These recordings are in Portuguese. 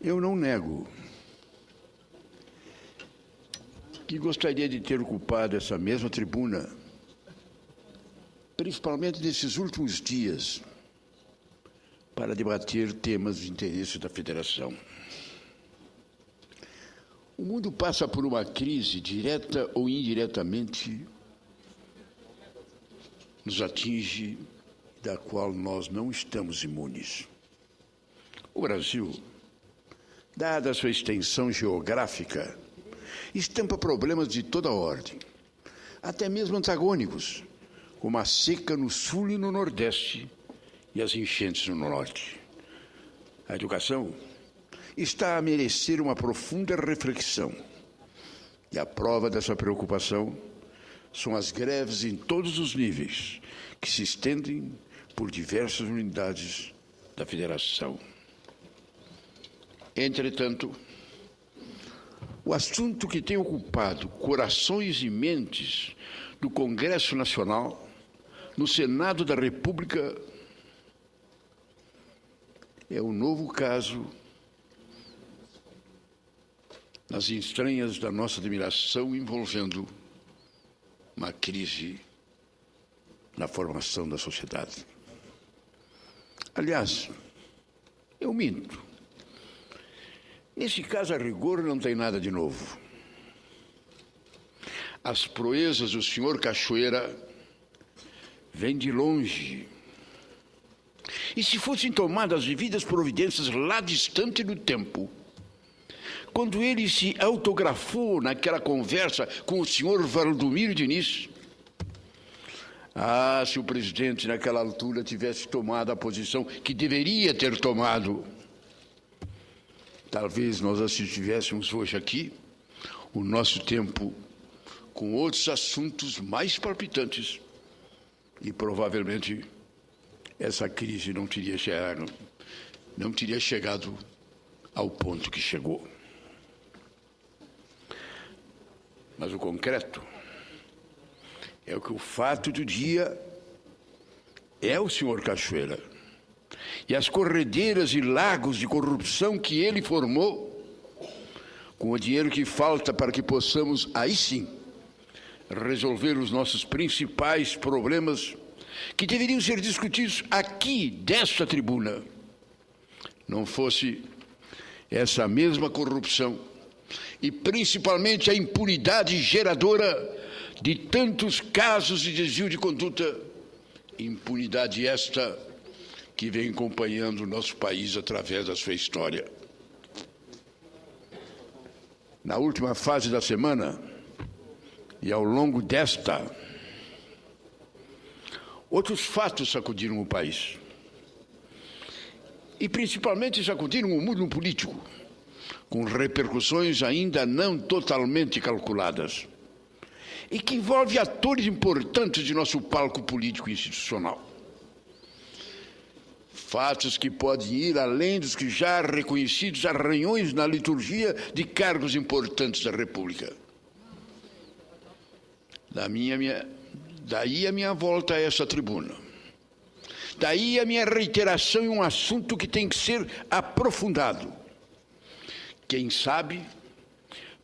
Eu não nego que gostaria de ter ocupado essa mesma tribuna, principalmente nesses últimos dias, para debater temas de interesse da Federação. O mundo passa por uma crise, direta ou indiretamente, nos atinge, da qual nós não estamos imunes. O Brasil, dada a sua extensão geográfica, estampa problemas de toda ordem, até mesmo antagônicos, como a seca no sul e no nordeste e as enchentes no norte. A educação está a merecer uma profunda reflexão, e a prova dessa preocupação são as greves em todos os níveis, que se estendem por diversas unidades da Federação. Entretanto, o assunto que tem ocupado corações e mentes do Congresso Nacional, no Senado da República, é o novo caso nas entranhas da nossa admiração envolvendo uma crise na formação da sociedade. Aliás, eu minto. Nesse caso, a rigor, não tem nada de novo. As proezas do senhor Cachoeira vêm de longe. E se fossem tomadas as devidas providências lá distante do tempo, quando ele se autografou naquela conversa com o senhor Valdomiro Diniz, se o presidente naquela altura tivesse tomado a posição que deveria ter tomado, talvez nós estivéssemos hoje aqui, o nosso tempo com outros assuntos mais palpitantes, e provavelmente essa crise não teria chegado ao ponto que chegou. Mas o concreto é que o fato do dia é o senhor Cachoeira e as corredeiras e lagos de corrupção que ele formou, com o dinheiro que falta para que possamos, aí sim, resolver os nossos principais problemas que deveriam ser discutidos aqui, desta tribuna, não fosse essa mesma corrupção e principalmente a impunidade geradora de tantos casos de desvio de conduta, impunidade esta que vem acompanhando o nosso país através da sua história. Na última fase da semana e ao longo desta, outros fatos sacudiram o país. E principalmente sacudiram o mundo político, com repercussões ainda não totalmente calculadas, e que envolve atores importantes de nosso palco político institucional. Fatos que podem ir além dos que já reconhecidos arranhões na liturgia de cargos importantes da República. Daí a minha volta a essa tribuna. Daí a minha reiteração em um assunto que tem que ser aprofundado. Quem sabe,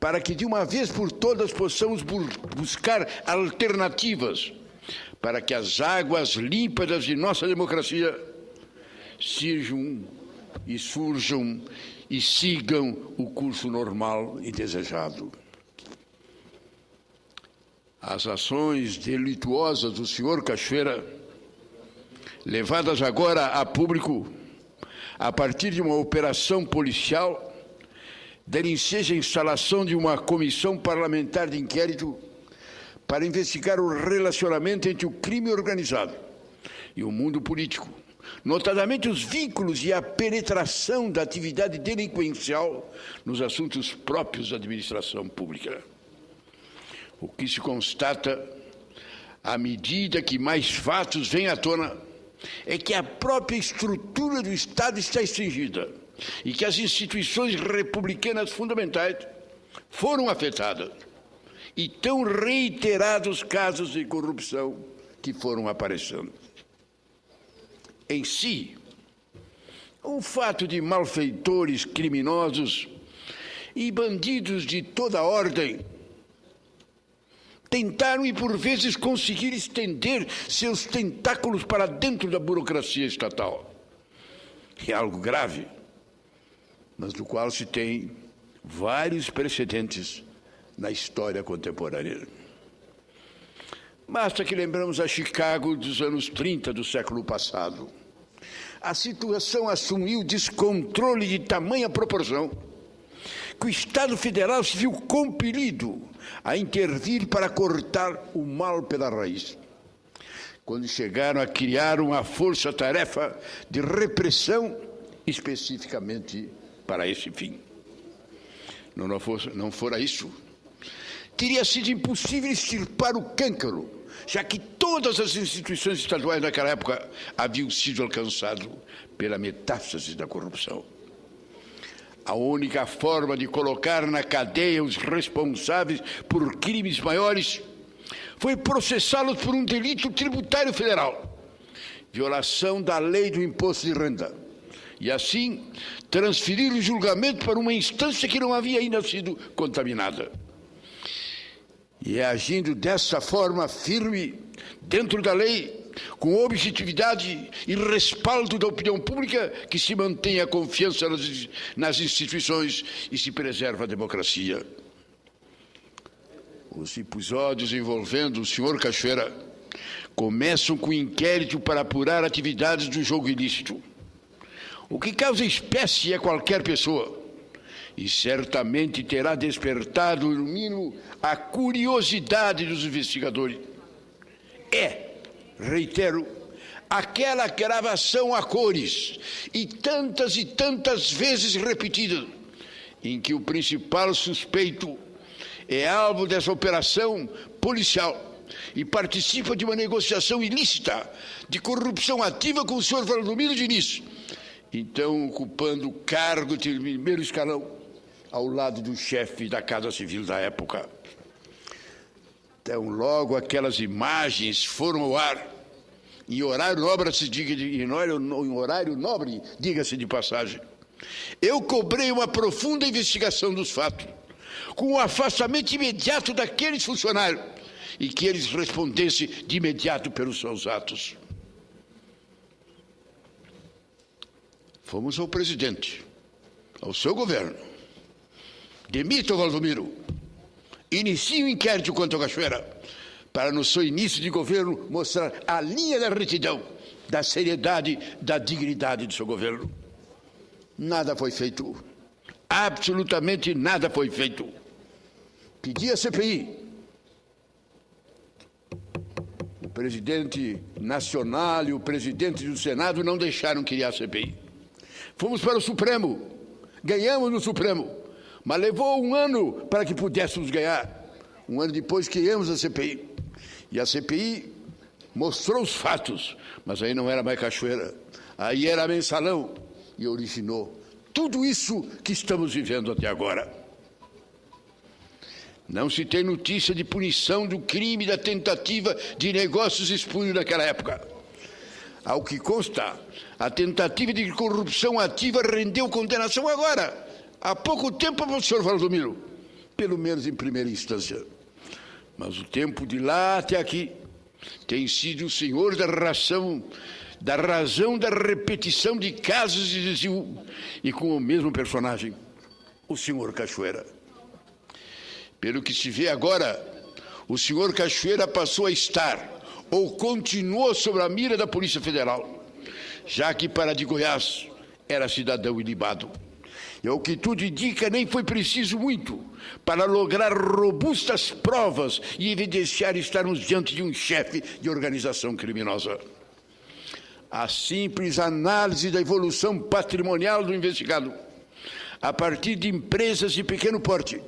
para que de uma vez por todas possamos buscar alternativas para que as águas límpidas de nossa democracia surjam e sigam o curso normal e desejado. As ações delituosas do senhor Cachoeira, levadas agora a público a partir de uma operação policial, devem enseja a instalação de uma comissão parlamentar de inquérito para investigar o relacionamento entre o crime organizado e o mundo político, notadamente os vínculos e a penetração da atividade delinquencial nos assuntos próprios da administração pública. O que se constata, à medida que mais fatos vêm à tona, é que a própria estrutura do Estado está extinguida e que as instituições republicanas fundamentais foram afetadas e tão reiterados casos de corrupção que foram aparecendo. Em si, um fato de malfeitores, criminosos e bandidos de toda ordem tentaram e por vezes conseguiram estender seus tentáculos para dentro da burocracia estatal. É algo grave, mas do qual se tem vários precedentes na história contemporânea. Basta que lembramos a Chicago dos anos 30 do século passado. A situação assumiu descontrole de tamanha proporção que o Estado Federal se viu compelido a intervir para cortar o mal pela raiz. Quando chegaram a criar uma força-tarefa de repressão especificamente para esse fim. Não fora isso, teria sido impossível extirpar o câncaro, já que todas as instituições estaduais naquela época haviam sido alcançadas pela metástase da corrupção. A única forma de colocar na cadeia os responsáveis por crimes maiores foi processá-los por um delito tributário federal, violação da lei do imposto de renda, e assim transferir o julgamento para uma instância que não havia ainda sido contaminada. E é agindo dessa forma firme, dentro da lei, com objetividade e respaldo da opinião pública, que se mantém a confiança nas instituições e se preserva a democracia. Os episódios envolvendo o senhor Cachoeira começam com inquérito para apurar atividades do jogo ilícito, o que causa espécie a qualquer pessoa, e certamente terá despertado, no mínimo, a curiosidade dos investigadores. Reitero, aquela gravação a cores, e tantas vezes repetida, em que o principal suspeito é alvo dessa operação policial e participa de uma negociação ilícita de corrupção ativa com o senhor Valdomiro Diniz, então ocupando o cargo de primeiro escalão, ao lado do chefe da Casa Civil da época. Então, logo aquelas imagens foram ao ar, em horário nobre, diga-se de passagem, eu cobrei uma profunda investigação dos fatos, com o afastamento imediato daqueles funcionários, e que eles respondessem de imediato pelos seus atos. Fomos ao presidente, ao seu governo. Demita o Valdomiro. Inicie o inquérito contra o Cachoeira, para no seu início de governo mostrar a linha da retidão, da seriedade, da dignidade do seu governo. Nada foi feito. Absolutamente nada foi feito. Pedi a CPI. O presidente nacional e o presidente do Senado não deixaram criar a CPI. Fomos para o Supremo. Ganhamos no Supremo. Mas levou um ano para que pudéssemos ganhar. Um ano depois criamos a CPI. E a CPI mostrou os fatos, mas aí não era mais Cachoeira. Aí era Mensalão e originou tudo isso que estamos vivendo até agora. Não se tem notícia de punição do crime da tentativa de negócios espúrios naquela época. Ao que consta, a tentativa de corrupção ativa rendeu condenação agora, há pouco tempo, para o senhor Valdomiro, pelo menos em primeira instância. Mas o tempo de lá até aqui tem sido o senhor da razão da repetição de casos de desvio, e com o mesmo personagem, o senhor Cachoeira. Pelo que se vê agora, o senhor Cachoeira passou a estar, ou continuou sob a mira da Polícia Federal, já que para de Goiás era cidadão ilibado. E ao que tudo indica, nem foi preciso muito para lograr robustas provas e evidenciar estarmos diante de um chefe de organização criminosa. A simples análise da evolução patrimonial do investigado, a partir de empresas de pequeno porte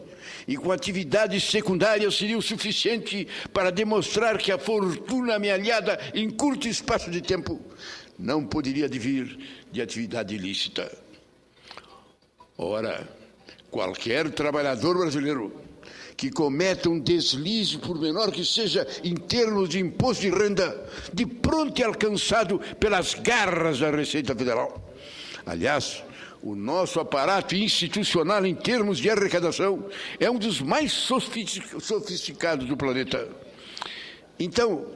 e com atividades secundárias, seria o suficiente para demonstrar que a fortuna amealhada em curto espaço de tempo não poderia advir de atividade ilícita. Ora, qualquer trabalhador brasileiro que cometa um deslize, por menor que seja, em termos de imposto de renda, de pronto é alcançado pelas garras da Receita Federal, Aliás, o nosso aparato institucional em termos de arrecadação é um dos mais sofisticados do planeta. Então,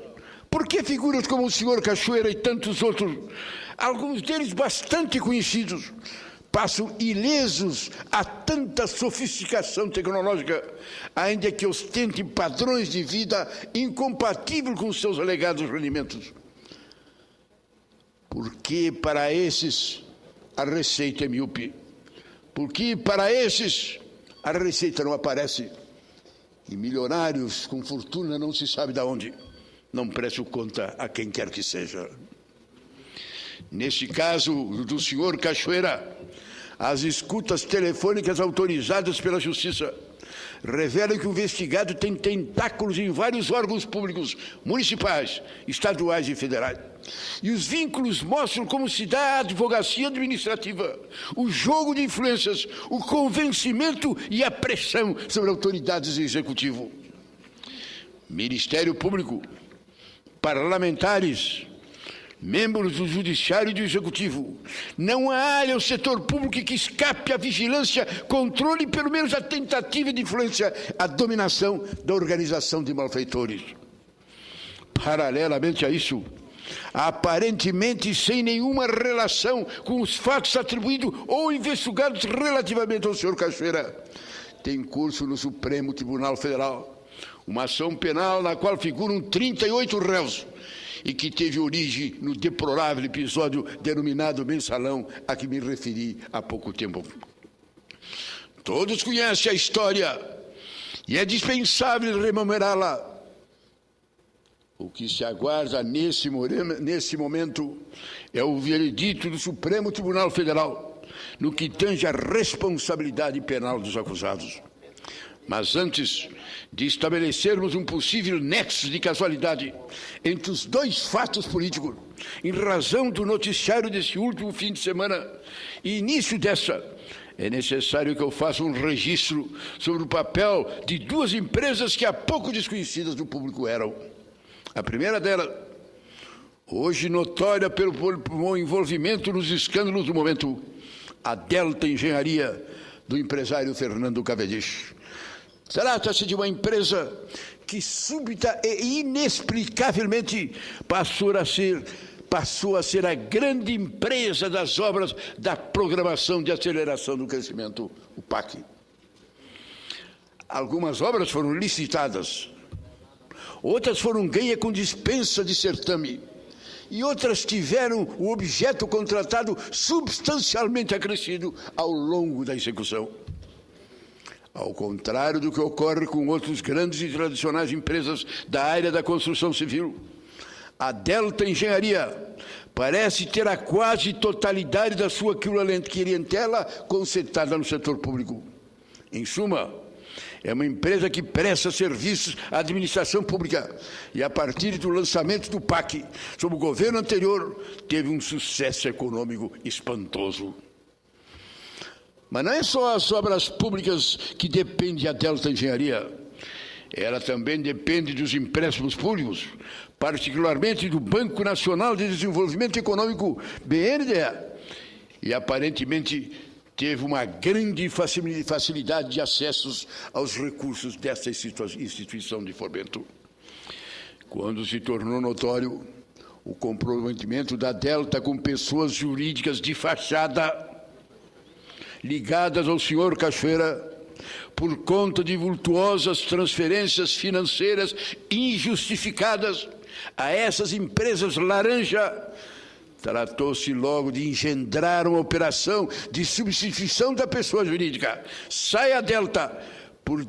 por que figuras como o senhor Cachoeira e tantos outros, alguns deles bastante conhecidos, passam ilesos a tanta sofisticação tecnológica, ainda que ostentem padrões de vida incompatíveis com os seus alegados rendimentos? Porque para esses a receita é míope. Porque para esses a receita não aparece. E milionários com fortuna não se sabe de onde. Não presto conta a quem quer que seja. Neste caso do senhor Cachoeira, as escutas telefônicas autorizadas pela Justiça revelam que o investigado tem tentáculos em vários órgãos públicos, municipais, estaduais e federais. E os vínculos mostram como se dá a advocacia administrativa, o jogo de influências, o convencimento e a pressão sobre autoridades do Executivo. Ministério Público, parlamentares, membros do Judiciário e do Executivo. Não há área ao setor público que escape à vigilância, controle e pelo menos a tentativa de influência, a dominação da organização de malfeitores. Paralelamente a isso, aparentemente sem nenhuma relação com os fatos atribuídos ou investigados relativamente ao senhor Cachoeira, tem curso no Supremo Tribunal Federal uma ação penal na qual figuram 38 réus, e que teve origem no deplorável episódio denominado Mensalão, a que me referi há pouco tempo. Todos conhecem a história e é dispensável rememorá-la. O que se aguarda nesse momento é o veredito do Supremo Tribunal Federal, no que tange à responsabilidade penal dos acusados. Mas antes de estabelecermos um possível nexo de casualidade entre os dois fatos políticos, em razão do noticiário desse último fim de semana e início dessa, é necessário que eu faça um registro sobre o papel de duas empresas que há pouco desconhecidas do público eram. A primeira delas, hoje notória pelo envolvimento nos escândalos do momento, a Delta Engenharia, do empresário Fernando Cavendish. Trata-se de uma empresa que súbita e inexplicavelmente passou a ser a grande empresa das obras da Programação de Aceleração do Crescimento, o PAC. Algumas obras foram licitadas, outras foram ganhas com dispensa de certame, e outras tiveram o objeto contratado substancialmente acrescido ao longo da execução. Ao contrário do que ocorre com outras grandes e tradicionais empresas da área da construção civil, a Delta Engenharia parece ter a quase totalidade da sua clientela concentrada no setor público. Em suma, é uma empresa que presta serviços à administração pública e, a partir do lançamento do PAC, sob o governo anterior, teve um sucesso econômico espantoso. Mas não é só as obras públicas que dependem da Delta Engenharia. Ela também depende dos empréstimos públicos, particularmente do Banco Nacional de Desenvolvimento Econômico, BNDE, e aparentemente teve uma grande facilidade de acessos aos recursos desta instituição de fomento. Quando se tornou notório o comprometimento da Delta com pessoas jurídicas de fachada ligadas ao senhor Cachoeira, por conta de vultuosas transferências financeiras injustificadas a essas empresas laranja, tratou-se logo de engendrar uma operação de substituição da pessoa jurídica. Sai a Delta por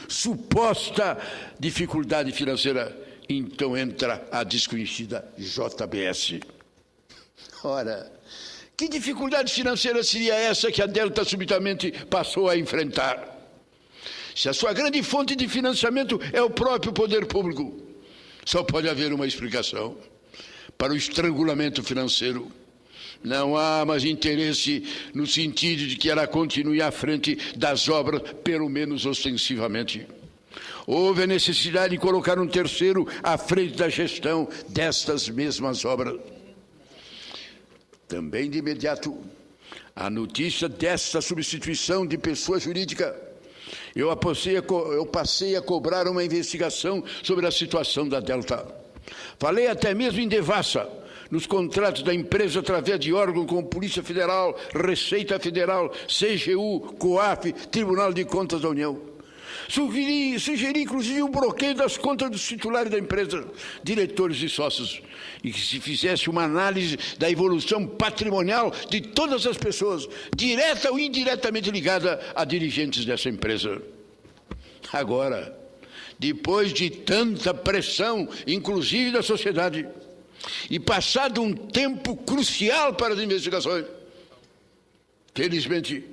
suposta dificuldade financeira, então entra a desconhecida JBS. Ora, que dificuldade financeira seria essa que a Delta subitamente passou a enfrentar? Se a sua grande fonte de financiamento é o próprio poder público, só pode haver uma explicação: para o estrangulamento financeiro. Não há mais interesse no sentido de que ela continue à frente das obras, pelo menos ostensivamente. Houve a necessidade de colocar um terceiro à frente da gestão destas mesmas obras. Também de imediato, a notícia desta substituição de pessoa jurídica, eu passei a cobrar uma investigação sobre a situação da Delta. Falei até mesmo em devassa nos contratos da empresa através de órgãos como Polícia Federal, Receita Federal, CGU, COAF, Tribunal de Contas da União. Sugeri, inclusive, um bloqueio das contas dos titulares da empresa, diretores e sócios, e que se fizesse uma análise da evolução patrimonial de todas as pessoas, direta ou indiretamente ligada a dirigentes dessa empresa. Agora, depois de tanta pressão, inclusive da sociedade, e passado um tempo crucial para as investigações, felizmente,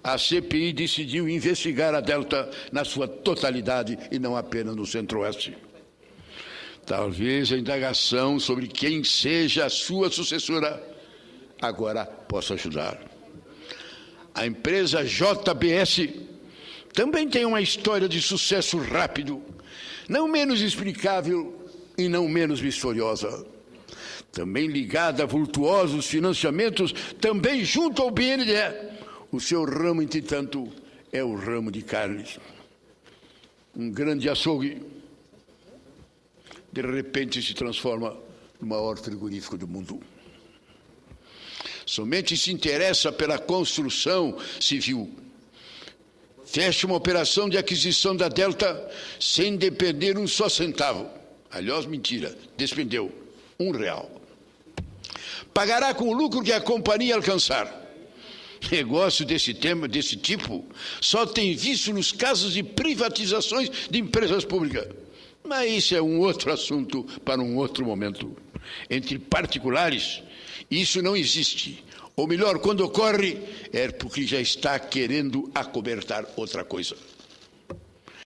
a CPI decidiu investigar a Delta na sua totalidade e não apenas no Centro-Oeste. Talvez a indagação sobre quem seja a sua sucessora agora possa ajudar. A empresa JBS também tem uma história de sucesso rápido, não menos explicável e não menos vitoriosa. Também ligada a vultuosos financiamentos, também junto ao BNDE. O seu ramo, entretanto, é o ramo de carnes. Um grande açougue, de repente, se transforma no maior frigorífico do mundo. Somente se interessa pela construção civil. Fecha uma operação de aquisição da Delta sem despender um só centavo. Aliás, mentira, despendeu R$1. Pagará com o lucro que a companhia alcançar. Negócio desse tipo só tem visto nos casos de privatizações de empresas públicas. Mas isso é um outro assunto para um outro momento. Entre particulares, isso não existe. Ou melhor, quando ocorre, é porque já está querendo acobertar outra coisa.